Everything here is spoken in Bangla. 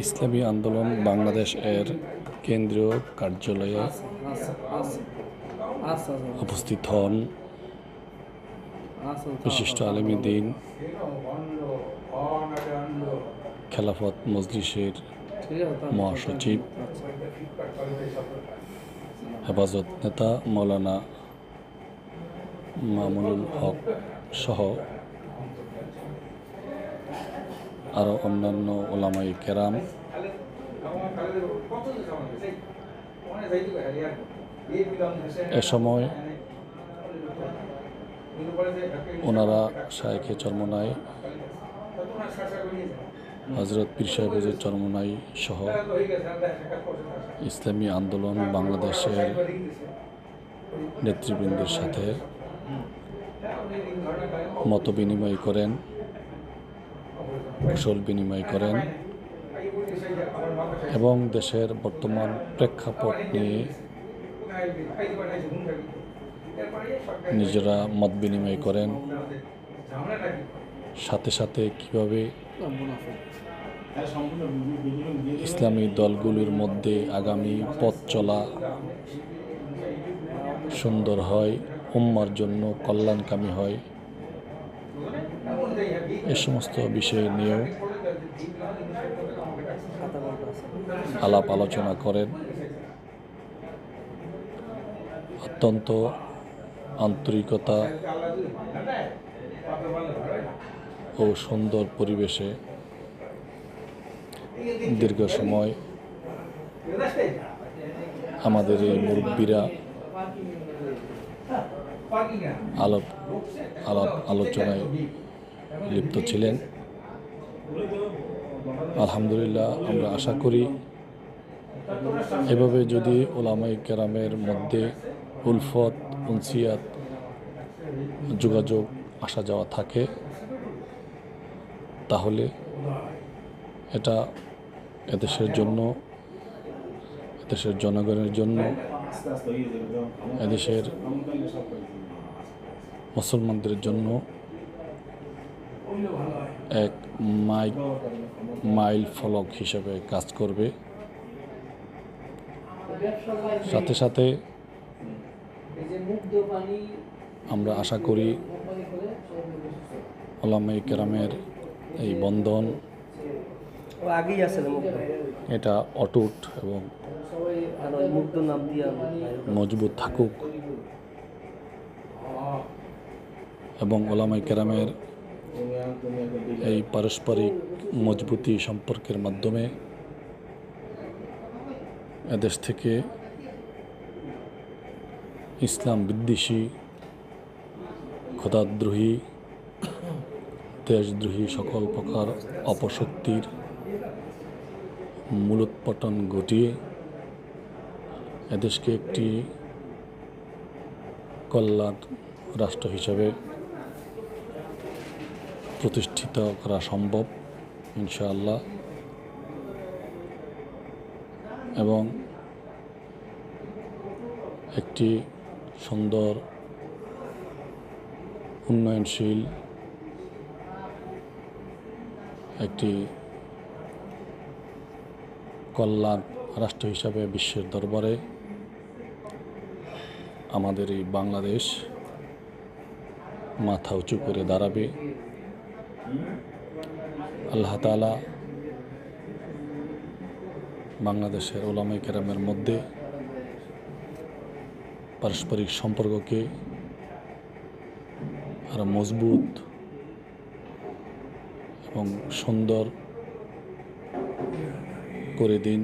ইসলামী আন্দোলন বাংলাদেশ এর কেন্দ্রীয় কার্যালয়ে উপস্থিত হন বিশিষ্ট আলেমী দ্বীন খেলাফত মজলিসের মহাসচিব হেফাজত নেতা মৌলানা মামুনুল হক সহ আরও অন্যান্য ওলামায়ে কেরাম, এ সময় ওনারা শায়েখে চরমনাই হজরত পীর সাহেব হুজুর চরমনাই সহ ইসলামী আন্দোলন বাংলাদেশের নেতৃবৃন্দের সাথে মত বিনিময় করেন, কুশল বিনিময় করেন এবং দেশের বর্তমান প্রেক্ষাপট নিয়ে নিজেরা মত বিনিময় করেন। সাথে সাথে কিভাবে ইসলামী দলগুলোর মধ্যে আগামী পথ চলা সুন্দর হয়, উম্মার জন্য কল্যাণকামী হয়, এ সমস্ত বিষয় নিয়েও আলাপ আলোচনা করেন। অত্যন্ত আন্তরিকতা ও সুন্দর পরিবেশে দীর্ঘ সময় আমাদের এই মুরব্বীরা আলোচনায় লিপ্ত ছিলেন। আলহামদুলিল্লাহ, আমরা আশা করি এভাবে যদি ওলামায়ে কেরামের মধ্যে উলফত, উনসিয়াত, যোগাযোগ আসা যাওয়া থাকে, তাহলে এটা এদেশের জন্য, এদেশের জনগণের জন্য, এদেশের মুসলমানদের জন্য এক মাইল ফলক হিসেবে কাজ করবে। সাথে সাথে আমরা আশা করি ওলামায়ে কেরামের এই বন্ধন এটা অটুট এবং মজবুত থাকুক এবং ওলামায়ে কেরামের এই পারস্পরিক মজবুতি সম্পর্কের মাধ্যমে এদেশ থেকে ইসলাম বিদ্বেষী, খোদাদ্রোহী, দেশদ্রোহী সকল প্রকার অপশক্তির মূলোৎপাটন ঘটিয়ে এদেশকে একটি কল্যাণ রাষ্ট্র হিসাবে প্রতিষ্ঠিত করা সম্ভব ইনশাআল্লাহ। এবং একটি সুন্দর উন্নয়নশীল একটি কল্যাণ রাষ্ট্র হিসাবে বিশ্বের দরবারে আমাদের এই বাংলাদেশ মাথা উঁচু করে দাঁড়াবে। আল্লাহ তাআলা বাংলাদেশের ওলামায়ে কেরামের মধ্যে পারস্পরিক সম্পর্ককে আরো মজবুত এবং সুন্দর করে দিন।